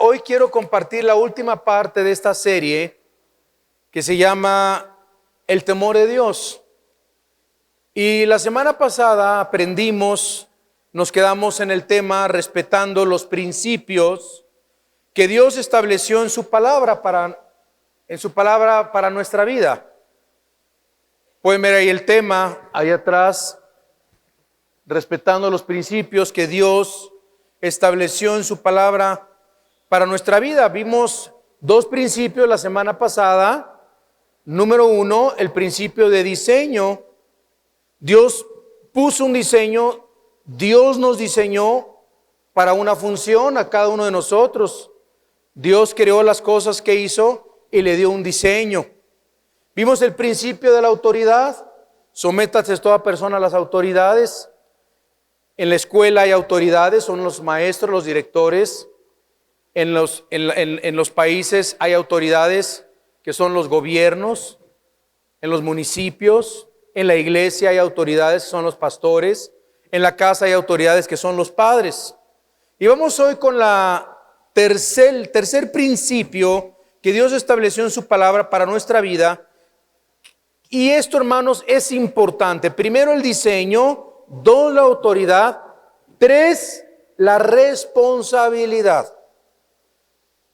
hoy quiero compartir la última parte de esta serie que se llama El temor de Dios. Y la semana pasada nos quedamos en el tema respetando los principios que Dios estableció en su palabra para nuestra vida. Pueden ver ahí el tema, ahí atrás, respetando los principios que Dios estableció en su palabra para nuestra vida. Vimos dos principios la semana pasada. Número uno, el principio de diseño. Dios puso un diseño, Dios nos diseñó para una función a cada uno de nosotros. Dios creó las cosas que hizo y le dio un diseño. Vimos el principio de la autoridad. Sométase toda persona a las autoridades. En la escuela hay autoridades, son los maestros, los directores. En los países hay autoridades que son los gobiernos. En los municipios, en la iglesia hay autoridades que son los pastores. En la casa hay autoridades que son los padres. Y vamos hoy con el tercer principio que Dios estableció en su palabra para nuestra vida. Y esto, hermanos, es importante. Primero, el diseño. 2, la autoridad. 3, la responsabilidad.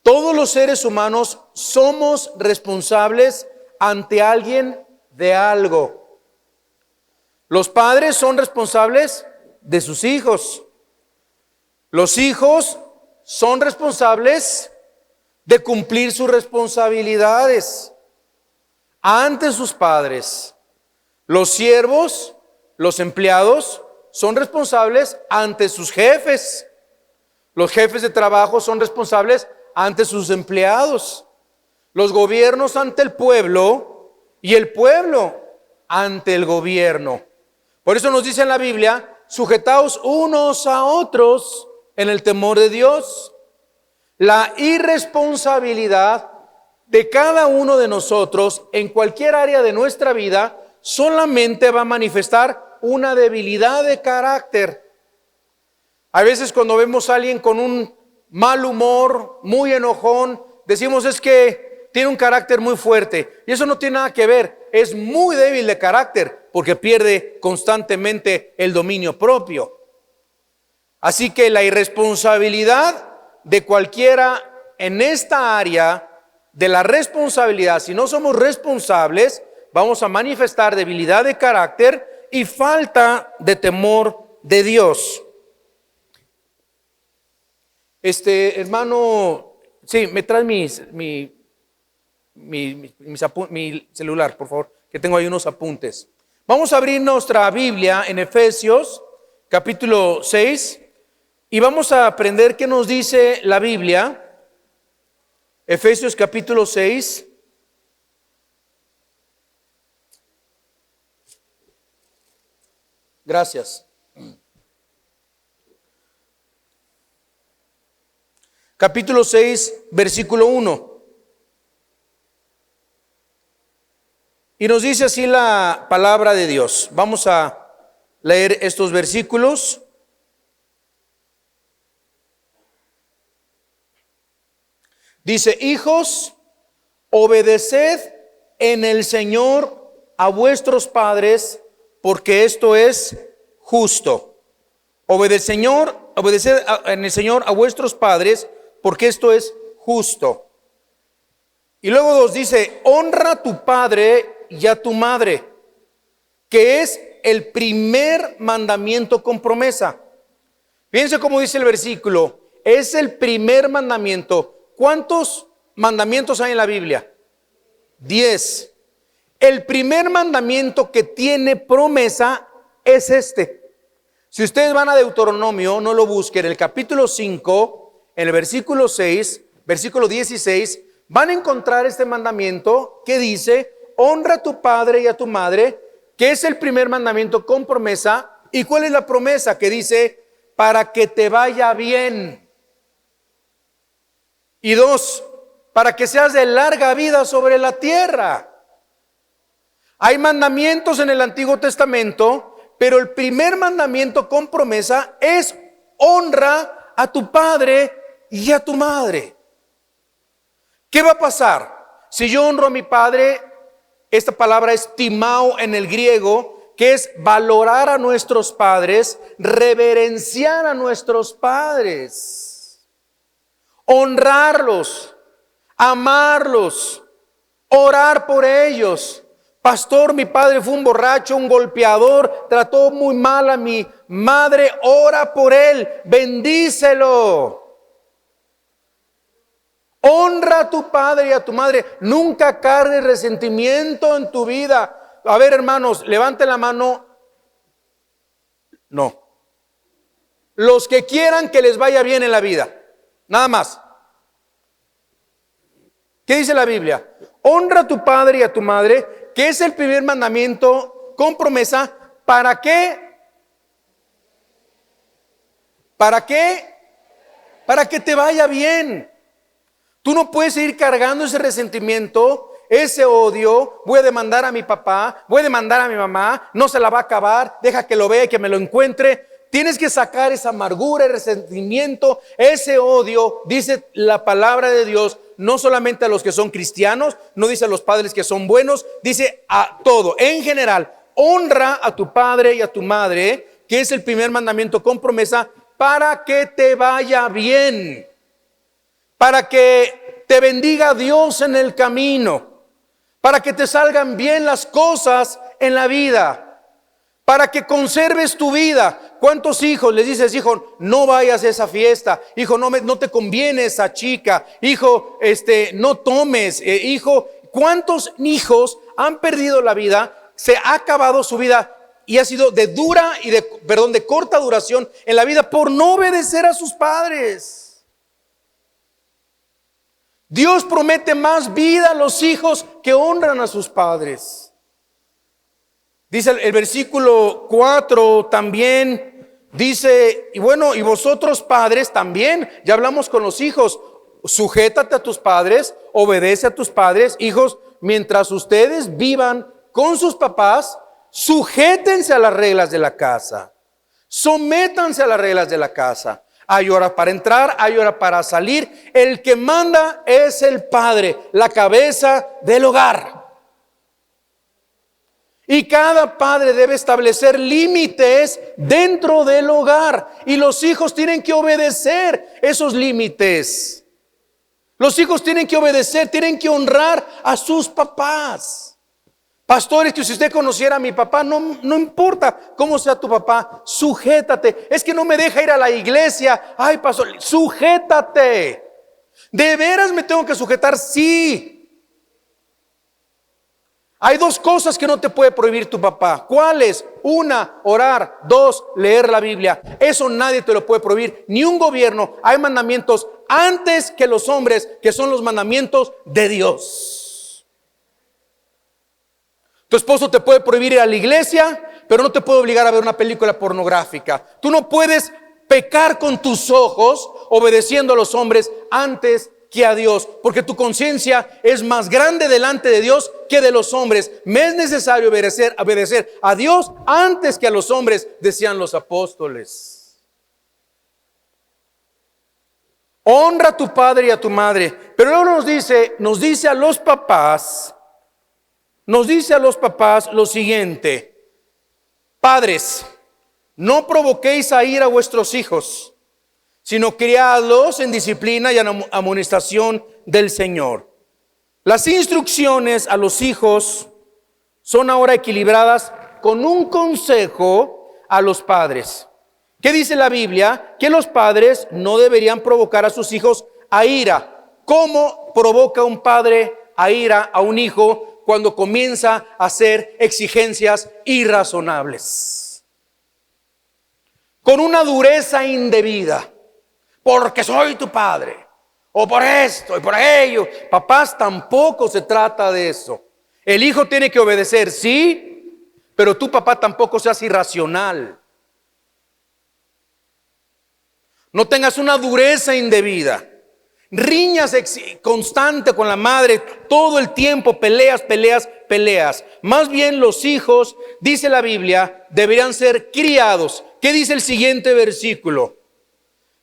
Todos los seres humanos somos responsables ante alguien de algo. Los padres son responsables de sus hijos. Los hijos son responsables de cumplir sus responsabilidades ante sus padres. Los siervos, los empleados, son responsables ante sus jefes. Los jefes de trabajo son responsables ante sus empleados. Los gobiernos ante el pueblo y el pueblo ante el gobierno. Por eso nos dice en la Biblia, sujetaos unos a otros en el temor de Dios. La irresponsabilidad de cada uno de nosotros en cualquier área de nuestra vida solamente va a manifestar una debilidad de carácter. A veces cuando vemos a alguien con un mal humor, muy enojón, decimos es que tiene un carácter muy fuerte. Y eso no tiene nada que ver, es muy débil de carácter porque pierde constantemente el dominio propio. Así que la irresponsabilidad de cualquiera en esta área de la responsabilidad, si no somos responsables, vamos a manifestar debilidad de carácter y falta de temor de Dios. Hermano, sí, me traes mi celular, por favor, que tengo ahí unos apuntes. Vamos a abrir nuestra Biblia en Efesios, capítulo 6, y vamos a aprender qué nos dice la Biblia. Efesios, capítulo 6. Gracias. Capítulo 6, versículo 1. Y nos dice así la palabra de Dios. Vamos a leer estos versículos. Dice: hijos, obedeced en el Señor a vuestros padres, porque esto es justo. Obedeced en el Señor a vuestros padres, porque esto es justo. Y luego nos dice: honra a tu padre y a tu madre, que es el primer mandamiento con promesa. Fíjense cómo dice el versículo, es el primer mandamiento. ¿Cuántos mandamientos hay en la Biblia? 10. El primer mandamiento que tiene promesa es este. Si ustedes van a Deuteronomio, no lo busquen, en el capítulo 5, en el versículo 6, versículo 16, van a encontrar este mandamiento que dice: honra a tu padre y a tu madre, que es el primer mandamiento con promesa. ¿Y cuál es la promesa? Que dice: para que te vaya bien. Y 2, para que seas de larga vida sobre la tierra. Hay mandamientos en el Antiguo Testamento, pero el primer mandamiento con promesa es: honra a tu padre y a tu madre. ¿Qué va a pasar? Si yo honro a mi padre, esta palabra es timao en el griego, que es valorar a nuestros padres, reverenciar a nuestros padres, honrarlos, amarlos, orar por ellos. Pastor, mi padre fue un borracho, un golpeador, trató muy mal a mi madre, ora por él, bendícelo. Honra a tu padre y a tu madre, nunca cargues resentimiento en tu vida. A ver, hermanos, levanten la mano. No. Los que quieran que les vaya bien en la vida, nada más. ¿Qué dice la Biblia? Honra a tu padre y a tu madre, que es el primer mandamiento con promesa. ¿Para qué? ¿Para qué? Para que te vaya bien. Tú no puedes seguir cargando ese resentimiento, ese odio. Voy a demandar a mi papá, voy a demandar a mi mamá, no se la va a acabar, deja que lo vea y que me lo encuentre. Tienes que sacar esa amargura, el resentimiento, ese odio. Dice la palabra de Dios, no solamente a los que son cristianos, no dice a los padres que son buenos, dice a todo. En general, honra a tu padre y a tu madre, que es el primer mandamiento con promesa, para que te vaya bien, para que te bendiga Dios en el camino, para que te salgan bien las cosas en la vida, para que conserves tu vida. ¿Cuántos hijos les dices, hijo, no vayas a esa fiesta? Hijo, no te conviene esa chica. Hijo, no tomes. Hijo, ¿cuántos hijos han perdido la vida? Se ha acabado su vida y ha sido de corta duración en la vida por no obedecer a sus padres. Dios promete más vida a los hijos que honran a sus padres. Dice el versículo 4 también, dice, y vosotros padres también, ya hablamos con los hijos, sujétate a tus padres, obedece a tus padres. Hijos, mientras ustedes vivan con sus papás, sujétense a las reglas de la casa, sométanse a las reglas de la casa. Hay hora para entrar, hay hora para salir. El que manda es el padre, la cabeza del hogar. Y cada padre debe establecer límites dentro del hogar. Y los hijos tienen que obedecer esos límites. Los hijos tienen que obedecer, tienen que honrar a sus papás. Pastores, que si usted conociera a mi papá, no importa cómo sea tu papá, sujétate. Es que no me deja ir a la iglesia. Ay, pastor, sujétate. ¿De veras me tengo que sujetar? Sí. Hay dos cosas que no te puede prohibir tu papá. ¿Cuáles? Una, orar. Dos, leer la Biblia. Eso nadie te lo puede prohibir, ni un gobierno. Hay mandamientos antes que los hombres, que son los mandamientos de Dios. Tu esposo te puede prohibir ir a la iglesia, pero no te puede obligar a ver una película pornográfica. Tú no puedes pecar con tus ojos obedeciendo a los hombres antes que a Dios, porque tu conciencia es más grande delante de Dios que de los hombres. Me es necesario obedecer a Dios antes que a los hombres, decían los apóstoles. Honra a tu padre y a tu madre. Pero luego nos dice a los papás lo siguiente: padres, no provoquéis a ira a vuestros hijos, sino criadlos en disciplina y en amonestación del Señor. Las instrucciones a los hijos son ahora equilibradas con un consejo a los padres. ¿Qué dice la Biblia? Que los padres no deberían provocar a sus hijos a ira. ¿Cómo provoca un padre a ira a un hijo? Cuando comienza a hacer exigencias irrazonables, con una dureza indebida, porque soy tu padre, o por esto y por aquello. Papás, tampoco se trata de eso. El hijo tiene que obedecer, sí, pero tú, papá, tampoco seas irracional. No tengas una dureza indebida. Riñas constante con la madre, todo el tiempo peleas. Más bien los hijos, dice la Biblia, deberían ser criados. ¿Qué dice el siguiente versículo?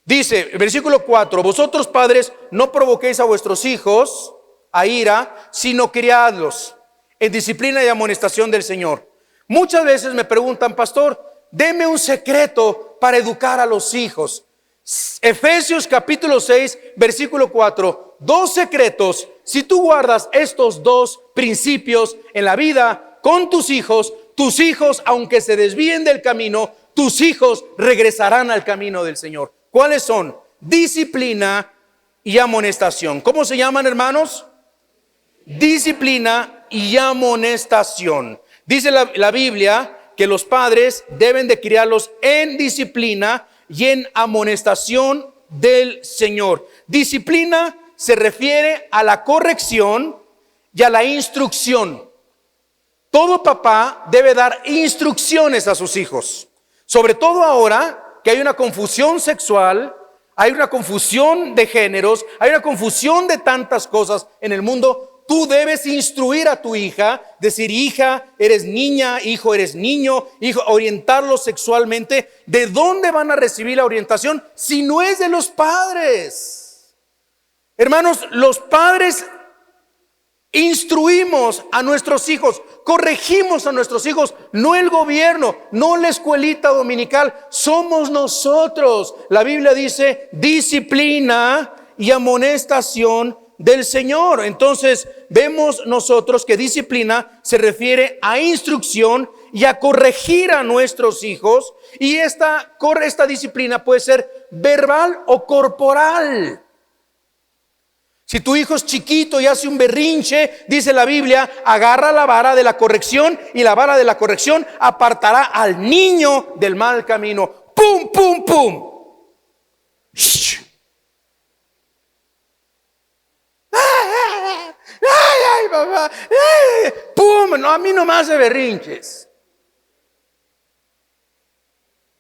Dice, versículo 4, vosotros padres no provoquéis a vuestros hijos, a ira, sino criadlos en disciplina y amonestación del Señor. Muchas veces me preguntan, pastor, deme un secreto para educar a los hijos. Efesios capítulo 6, versículo 4. 2 secretos. Si tú guardas estos 2 principios en la vida con tus hijos, aunque se desvíen del camino, tus hijos regresarán al camino del Señor. ¿Cuáles son? Disciplina y amonestación. ¿Cómo se llaman, hermanos? Disciplina y amonestación. Dice la Biblia que los padres deben de criarlos en disciplina y en amonestación del Señor. Disciplina se refiere a la corrección y a la instrucción. Todo papá debe dar instrucciones a sus hijos, sobre todo ahora que hay una confusión sexual, hay una confusión de géneros, hay una confusión de tantas cosas en el mundo. Tú debes instruir a tu hija, decir, hija, eres niña, hijo, eres niño, hijo, orientarlos sexualmente. ¿De dónde van a recibir la orientación si no es de los padres? Hermanos, los padres instruimos a nuestros hijos, corregimos a nuestros hijos, no el gobierno, no la escuelita dominical, somos nosotros. La Biblia dice disciplina y amonestación del Señor. Entonces vemos nosotros que disciplina se refiere a instrucción y a corregir a nuestros hijos, y esta disciplina puede ser verbal o corporal. Si tu hijo es chiquito y hace un berrinche, dice la Biblia, agarra la vara de la corrección y la vara de la corrección apartará al niño del mal camino. ¡Pum, pum, pum! ¡Shh! ¡Ay, papá! ¡Ay! ¡Pum! No, a mí no me hace berrinches.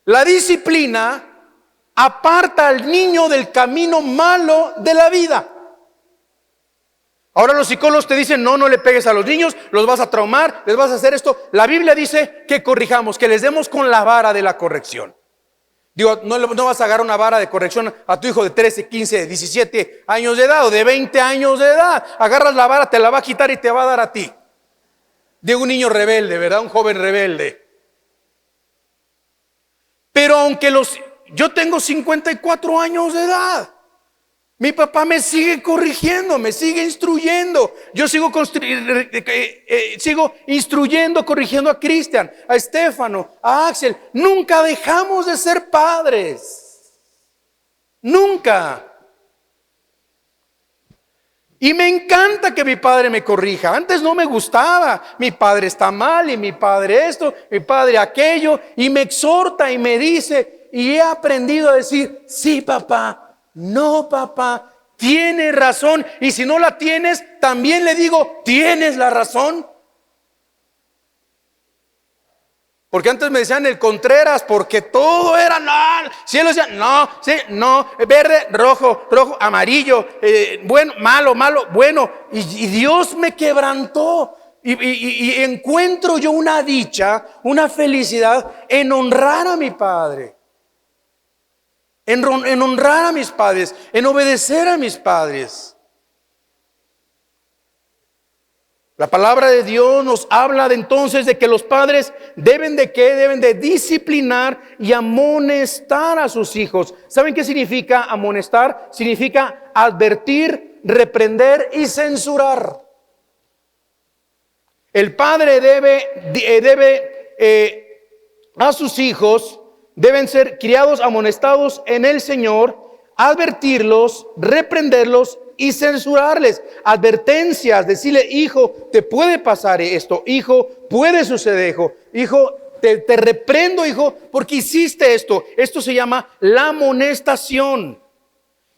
La disciplina aparta al niño del camino malo de la vida. Ahora los psicólogos te dicen, no le pegues a los niños, los vas a traumar, les vas a hacer esto. La Biblia dice que corrijamos, que les demos con la vara de la corrección. Digo, no vas a agarrar una vara de corrección a tu hijo de 13, 15, 17 años de edad o de 20 años de edad. Agarras la vara, te la va a quitar y te va a dar a ti. De un niño rebelde, ¿verdad? Un joven rebelde. Pero aunque yo tengo 54 años de edad, mi papá me sigue corrigiendo, me sigue instruyendo. Yo sigo instruyendo, corrigiendo a Cristian, a Estefano, a Axel. Nunca dejamos de ser padres. Nunca. Y me encanta que mi padre me corrija. Antes no me gustaba. Mi padre está mal y mi padre esto, mi padre aquello. Y me exhorta y me dice. Y he aprendido a decir, sí, papá. No, papá, tienes razón. Y si no la tienes, también le digo, tienes la razón. Porque antes me decían el Contreras, porque todo era no. Si él decía no, sí, no, verde, rojo, amarillo, bueno, malo, bueno. Y Dios me quebrantó. Y encuentro yo una dicha, una felicidad en honrar a mi padre. En honrar a mis padres, en obedecer a mis padres. La palabra de Dios nos habla entonces de que los padres deben de disciplinar y amonestar a sus hijos. ¿Saben qué significa amonestar? Significa advertir, reprender y censurar. El padre debe a sus hijos deben ser criados, amonestados en el Señor, advertirlos, reprenderlos y censurarles. Advertencias, decirle, hijo, te puede pasar esto, hijo, puede suceder, hijo, te reprendo, hijo, porque hiciste esto. Esto se llama la amonestación.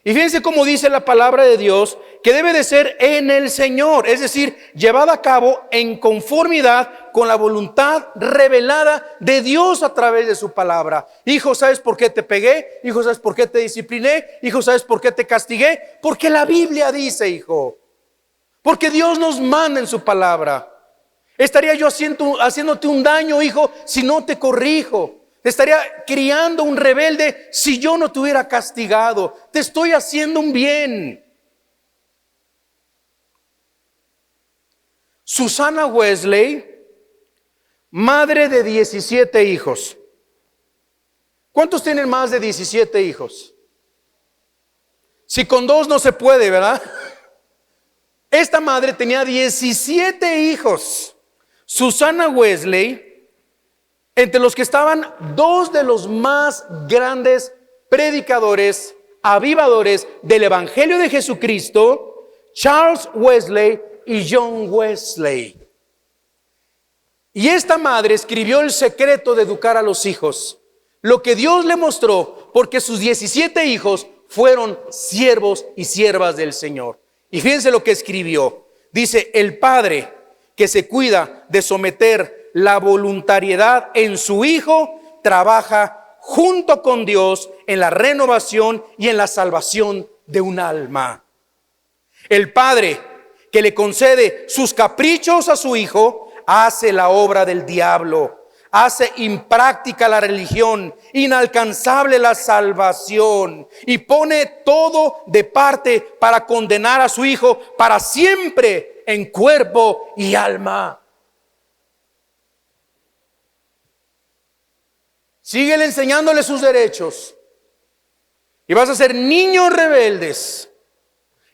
Y fíjense cómo dice la palabra de Dios, que debe de ser en el Señor, es decir, llevada a cabo en conformidad con la voluntad revelada de Dios a través de su palabra. Hijo, ¿sabes por qué te pegué? Hijo, ¿sabes por qué te discipliné? Hijo, ¿sabes por qué te castigué? Porque la Biblia dice, hijo. Porque Dios nos manda en su palabra. ¿Estaría yo haciéndote un daño, hijo, si no te corrijo? Te estaría criando un rebelde si yo no te hubiera castigado. Te estoy haciendo un bien. Susana Wesley, madre de 17 hijos. ¿Cuántos tienen más de 17 hijos? Si con 2 no se puede, ¿verdad? Esta madre tenía 17 hijos. Susana Wesley, entre los que estaban 2 de los más grandes predicadores, avivadores del Evangelio de Jesucristo, Charles Wesley y John Wesley. Y esta madre escribió el secreto de educar a los hijos, lo que Dios le mostró, porque sus 17 hijos fueron siervos y siervas del Señor. Y fíjense lo que escribió. Dice: el padre que se cuida de someter la voluntariedad en su hijo, trabaja junto con Dios en la renovación y en la salvación de un alma. El padre que le concede sus caprichos a su hijo, hace la obra del diablo, hace impráctica la religión, inalcanzable la salvación, y pone todo de parte para condenar a su hijo para siempre en cuerpo y alma. Síguele enseñándole sus derechos y vas a ser niños rebeldes,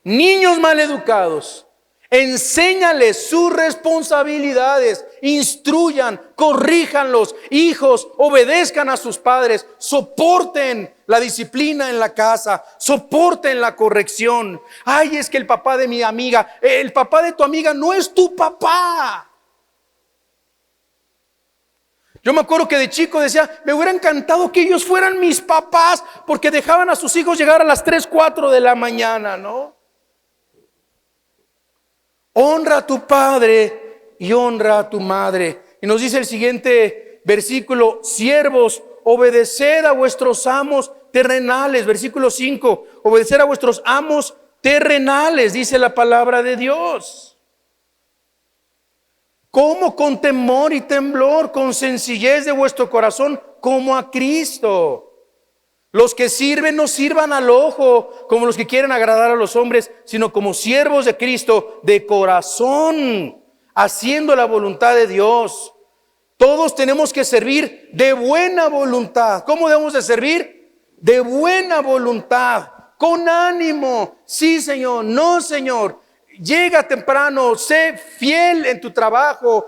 niños maleducados. Enséñales sus responsabilidades, instruyan, corríjanlos. Hijos, obedezcan a sus padres, soporten la disciplina en la casa, soporten la corrección. Ay, es que el papá de mi amiga, el papá de tu amiga no es tu papá. Yo me acuerdo que de chico decía: me hubiera encantado que ellos fueran mis papás, porque dejaban a sus hijos llegar a las 3, 4 de la mañana, ¿no? Honra a tu padre y honra a tu madre. Y nos dice el siguiente versículo: siervos, obedeced a vuestros amos terrenales. Versículo 5: obedecer a vuestros amos terrenales, dice la palabra de Dios. Como con temor y temblor, con sencillez de vuestro corazón, como a Cristo. Los que sirven no sirvan al ojo, como los que quieren agradar a los hombres, sino como siervos de Cristo, de corazón, haciendo la voluntad de Dios. Todos tenemos que servir de buena voluntad. ¿Cómo debemos de servir? De buena voluntad, con ánimo. Sí, Señor, no, Señor. Llega temprano, sé fiel en tu trabajo,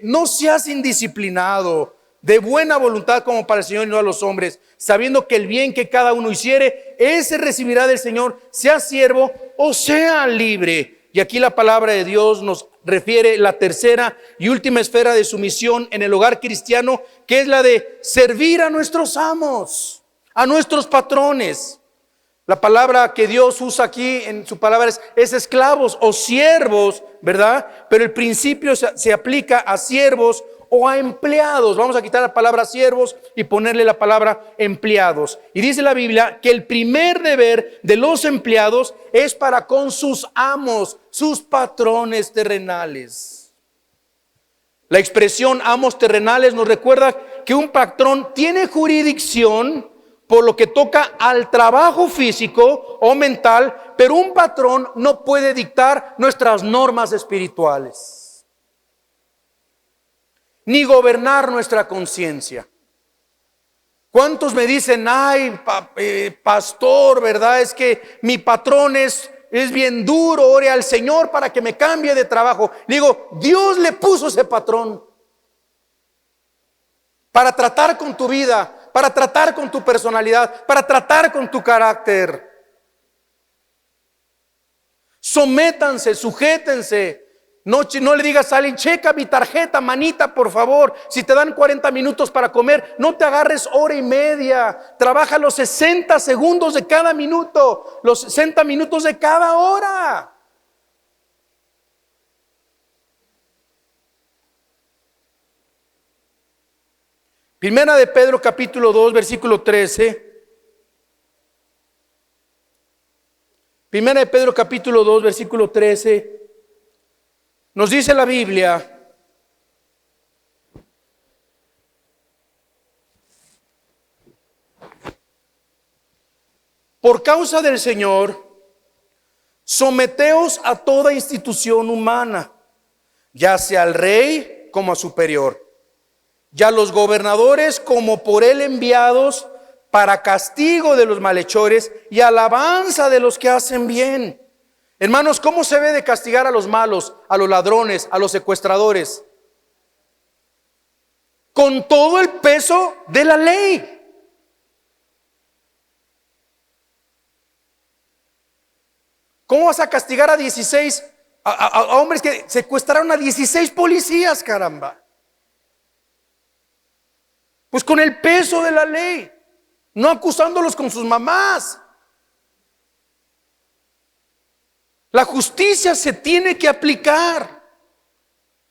no seas indisciplinado. De buena voluntad como para el Señor y no a los hombres, sabiendo que el bien que cada uno hiciere, ese recibirá del Señor, sea siervo o sea libre. Y aquí la palabra de Dios nos refiere la tercera y última esfera de su misión en el hogar cristiano, que es la de servir a nuestros amos, a nuestros patrones. La palabra que Dios usa aquí en su palabra es esclavos o siervos, ¿verdad? Pero el principio se aplica a siervos o a empleados. Vamos a quitar la palabra siervos y ponerle la palabra empleados. Y dice la Biblia que el primer deber de los empleados es para con sus amos, sus patrones terrenales. La expresión amos terrenales nos recuerda que un patrón tiene jurisdicción por lo que toca al trabajo físico o mental, pero un patrón no puede dictar nuestras normas espirituales ni gobernar nuestra conciencia. ¿Cuántos me dicen: ay, pastor, verdad, es que mi patrón es bien duro, ore al Señor para que me cambie de trabajo? Le digo: Dios le puso ese patrón para tratar con tu vida, para tratar con tu personalidad, para tratar con tu carácter. Sométanse, sujétense. No le digas a alguien: checa mi tarjeta, manita, por favor. Si te dan 40 minutos para comer, no te agarres hora y media. Trabaja los 60 segundos de cada minuto, los 60 minutos de cada hora. Primera de Pedro capítulo 2 versículo 13. Primera de Pedro capítulo 2 versículo 13. Nos dice la Biblia: por causa del Señor, someteos a toda institución humana, ya sea al rey como a superior, y a los gobernadores como por él enviados, para castigo de los malhechores y alabanza de los que hacen bien. Hermanos, ¿cómo se debe de castigar a los malos, a los ladrones, a los secuestradores? Con todo el peso de la ley. ¿Cómo vas a castigar a 16 a hombres que secuestraron a 16 policías, caramba? Pues con el peso de la ley, no acusándolos con sus mamás. La justicia se tiene que aplicar.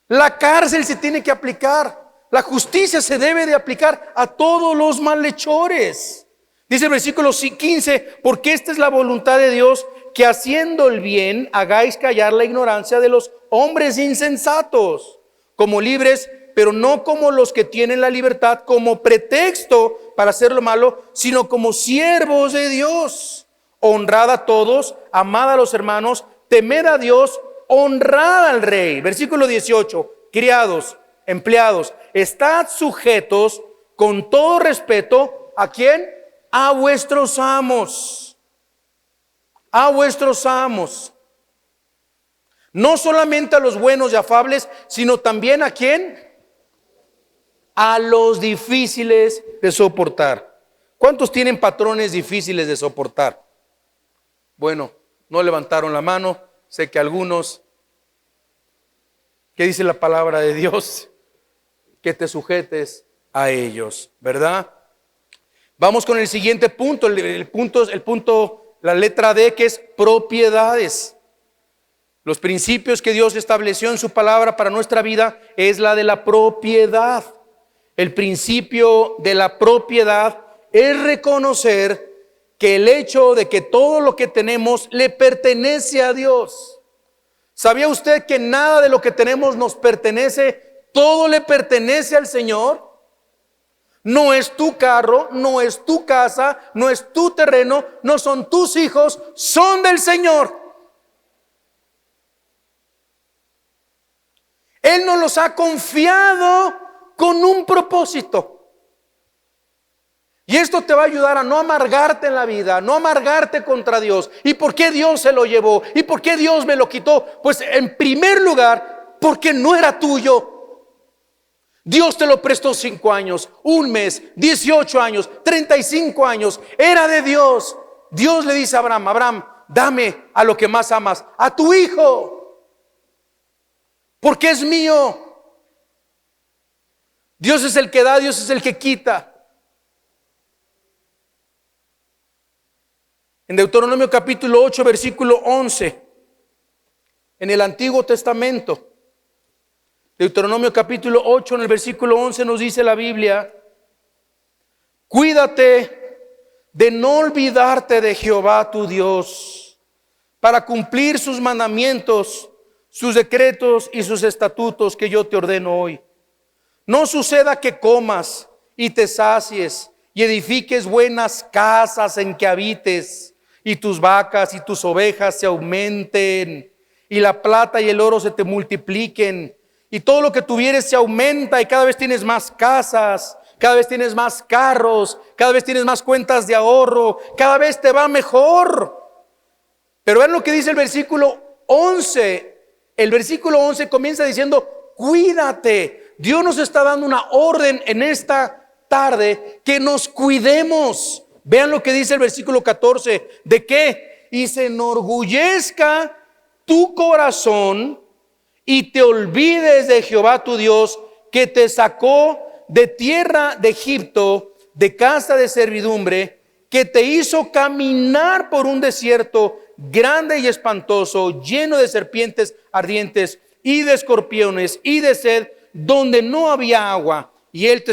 La cárcel se tiene que aplicar. La justicia se debe de aplicar a todos los malhechores. Dice el versículo 15, porque esta es la voluntad de Dios, que haciendo el bien hagáis callar la ignorancia de los hombres insensatos, como libres, pero no como los que tienen la libertad como pretexto para hacer lo malo, sino como siervos de Dios. Honrad a todos, amad a los hermanos, temed a Dios, honrad al rey. Versículo 18, criados, empleados, estad sujetos con todo respeto, ¿a quién? A vuestros amos. A vuestros amos. No solamente a los buenos y afables, sino también ¿a quién? A los difíciles de soportar. ¿Cuántos tienen patrones difíciles de soportar? Bueno, no levantaron la mano, sé que algunos. ¿Qué dice la palabra de Dios? Que te sujetes a ellos, ¿verdad? Vamos con el siguiente punto, la letra D, que es propiedades. Los principios que Dios estableció en su palabra para nuestra vida es la de la propiedad. El principio de la propiedad es reconocer que el hecho de que todo lo que tenemos le pertenece a Dios. ¿Sabía usted que nada de lo que tenemos nos pertenece? Todo le pertenece al Señor. No es tu carro, no es tu casa, no es tu terreno, no son tus hijos, son del Señor. Él nos los ha confiado con un propósito. Y esto te va a ayudar a no amargarte en la vida, no amargarte contra Dios. ¿Y por qué Dios se lo llevó? ¿Y por qué Dios me lo quitó? Pues en primer lugar, porque no era tuyo. Dios te lo prestó 5 años, 1 mes, 18 años, 35 años. Era de Dios. Dios le dice a Abraham: Abraham, dame a lo que más amas, a tu hijo, porque es mío. Dios es el que da, Dios es el que quita. En Deuteronomio capítulo 8, versículo 11, en el Antiguo Testamento, Deuteronomio capítulo 8, en el versículo 11 nos dice la Biblia: cuídate de no olvidarte de Jehová tu Dios, para cumplir sus mandamientos, sus decretos y sus estatutos que yo te ordeno hoy. No suceda que comas y te sacies y edifiques buenas casas en que habites, y tus vacas y tus ovejas se aumenten, y la plata y el oro se te multipliquen, y todo lo que tuvieres se aumenta, y cada vez tienes más casas, cada vez tienes más carros, cada vez tienes más cuentas de ahorro, cada vez te va mejor. Pero vean lo que dice el versículo 11. El versículo 11 comienza diciendo: cuídate. Dios nos está dando una orden en esta tarde, que nos cuidemos. Vean lo que dice el versículo 14. ¿De qué? Y se enorgullezca tu corazón y te olvides de Jehová tu Dios, que te sacó de tierra de Egipto, de casa de servidumbre, que te hizo caminar por un desierto grande y espantoso, lleno de serpientes ardientes y de escorpiones y de sed, donde no había agua. Y él